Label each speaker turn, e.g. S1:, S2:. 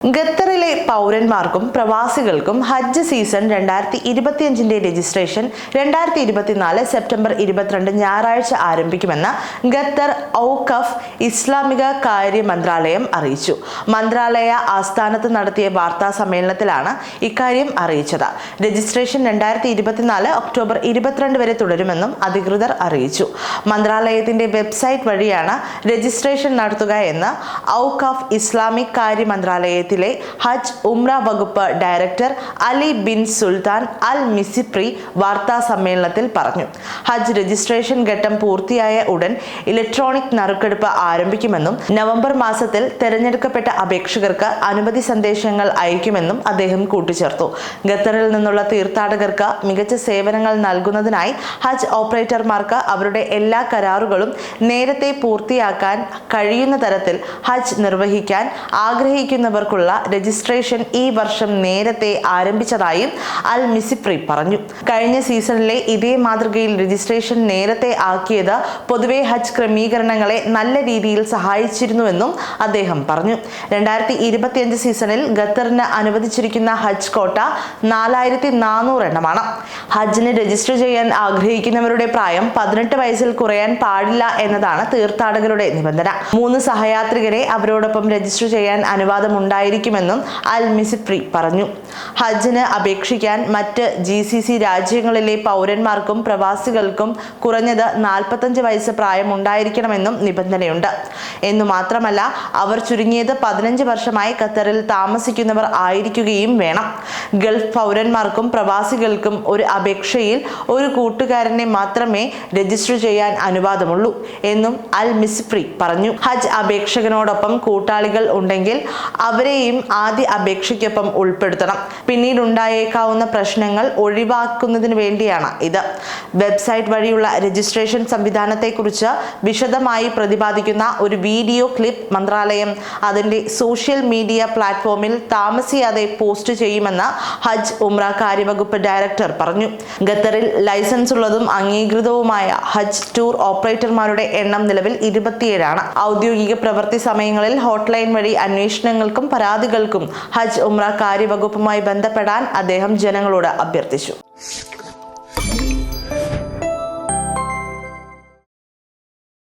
S1: ഖത്തറിലെ പൗരന്മാർക്കും പ്രവാസികൾക്കും ഹജ്ജ് season 2025 registration 2024 September 22 ഞായറാഴ്ച ആരംഭിക്കുമെന്ന് ഖത്തർ ഔഖഫ് ഇസ്ലാമിക കാര്യ മന്ത്രാലയം അറിയിച്ചു. മന്ത്രാലയ ആസ്ഥാനത്ത് നടത്തിയ വാർത്താ സമ്മേളനത്തിലാണ് ഇക്കാര്യം അറിയിച്ചത്. രജിസ്ട്രേഷൻ 2024 ഒക്ടോബർ 22 വരെ തുടരുമെന്നും അധികൃതർ അറിയിച്ചു. മന്ത്രാലയത്തിന്റെ വെബ്സൈറ്റ് വഴിയാണ് രജിസ്ട്രേഷൻ നടത്തുക എന്ന് ഔഖഫ് ഇസ്ലാമിക് കാര്യ മന്ത്രാലയത്തിൽ ഹജ്ജ് ഉംറ വകുപ്പ് ഡയറക്ടർ അലി ബിൻ സുൽത്താൻ അൽ മിസിപ്രി വാർത്താ സമ്മേളനത്തിൽ പറഞ്ഞു. ഹജ്ജ് രജിസ്ട്രേഷൻ ഘട്ടം പൂർത്തിയായ ഉടൻ ഇലക്ട്രോണിക് നറുക്കെടുപ്പ് ആരംഭിക്കുമെന്നും നവംബർ മാസത്തിൽ തെരഞ്ഞെടുക്കപ്പെട്ട അപേക്ഷകർക്ക് അനുമതി സന്ദേശങ്ങൾ അയക്കുമെന്നും അദ്ദേഹം കൂട്ടിച്ചേർത്തു. ഖത്തറിൽ നിന്നുള്ള തീർത്ഥാടകർക്ക് മികച്ച സേവനങ്ങൾ നൽകുന്നതിനായി ഹജ്ജ് ഓപ്പറേറ്റർമാർക്ക് അവരുടെ എല്ലാ കരാറുകളും നേരത്തെ പൂർത്തിയാക്കാൻ കഴിയുന്ന തരത്തിൽ ഹജ്ജ് നിർവഹിക്കാൻ ആഗ്രഹിക്കുന്നവർക്കുള്ള രജിസ്ട്രേഷൻ ഈ വർഷം നേരത്തെ ആരംഭിച്ചതായും അൽ മിസിപ്രി പറഞ്ഞു. കഴിഞ്ഞ സീസണിലെ ഇതേ മാതൃകയിൽ രജിസ്ട്രേഷൻ നേരത്തെ ആക്കിയത് പൊതുവെ ഹജ്ജ് ക്രമീകരണങ്ങളെ നല്ല രീതിയിൽ സഹായിച്ചിരുന്നുവെന്നും അദ്ദേഹം പറഞ്ഞു. 2025 സീസണിൽ ഖത്തറിന് അനുവദിച്ചിരിക്കുന്ന ഹജ്ജ് കോട്ട 4400 എണ്ണമാണ്. ഹജ്ജിന് രജിസ്റ്റർ ചെയ്യാൻ ആഗ്രഹിക്കുന്നവരുടെ പ്രായം 18 വയസ്സിൽ കുറയാൻ പാടില്ല എന്നതാണ് തീർത്ഥാടകരുടെ നിബന്ധന. 3 സഹയാത്രികരെ അവരോടൊപ്പം രജിസ്റ്റർ ചെയ്യാൻ അനുവാദമുണ്ടായിരിക്കുമെന്നും അൽ മിസിപ്രി പറഞ്ഞു. ഹജ്ജിന് അപേക്ഷിക്കാൻ മറ്റ് GCC രാജ്യങ്ങളിലെ പൗരന്മാർക്കും പ്രവാസികൾക്കും കുറഞ്ഞത് 45 വയസ്സ് പ്രായമുണ്ടായിരിക്കണമെന്നും നിബന്ധനയുണ്ട്. എന്നു മാത്രമല്ല, അവർ ചുരുങ്ങിയത് 15 വർഷമായി ഖത്തറിൽ താമസിക്കുന്നവർ ആയിരിക്കുകയും വേണം. ഗൾഫ് പൗരന്മാർക്കും പ്രവാസികൾക്കും ഒരു അപേക്ഷയിൽ ഒരു കൂട്ടുകാരനെ മാത്രമേ രജിസ്റ്റർ ചെയ്യാൻ അനുവാദമുള്ളൂ എന്നും അൽ മിസിപ്രി പറഞ്ഞു. ഹജ്ജ് അപേക്ഷകനോടൊപ്പം കൂട്ടാളികൾ ഉണ്ടെങ്കിൽ അവരെയും ആദ്യ അപേക്ഷയ്ക്കൊപ്പം ഉൾപ്പെടുത്തണം. പിന്നീടുണ്ടായേക്കാവുന്ന പ്രശ്നങ്ങൾ ഒഴിവാക്കുന്നതിന് വേണ്ടിയാണ് ഇത്. വെബ്സൈറ്റ് വഴിയുള്ള രജിസ്ട്രേഷൻ സംവിധാനത്തെക്കുറിച്ച് വിശദമായി പ്രതിപാദിക്കുന്ന ഒരു വീഡിയോ ക്ലിപ്പ് മന്ത്രാലയം അതിന്റെ സോഷ്യൽ മീഡിയ പ്ലാറ്റ്ഫോമിൽ താമസിയാതെ പോസ്റ്റ് ചെയ്യുമെന്ന് ഹജ്ജ് ഉംറ കാര്യവകുപ്പ് ഡയറക്ടർ പറഞ്ഞു. ഖത്തറിൽ ലൈസൻസ് ഉള്ളതും അംഗീകൃതവുമായ ഹജ്ജ് ടൂർ ഓപ്പറേറ്റർമാരുടെ എണ്ണം നിലവിൽ 27 ആണ്. ഔദ്യോഗിക പ്രവൃത്തി സമയങ്ങളിൽ ഹോട്ട്ലൈൻ വഴി അന്വേഷണങ്ങൾക്കും പരാതികൾക്കും ഹജ്ജ് ഉംറ കാര്യവകുപ്പുമായി ബന്ധപ്പെടാൻ അദ്ദേഹം ജനങ്ങളോട് അഭ്യർത്ഥിച്ചു.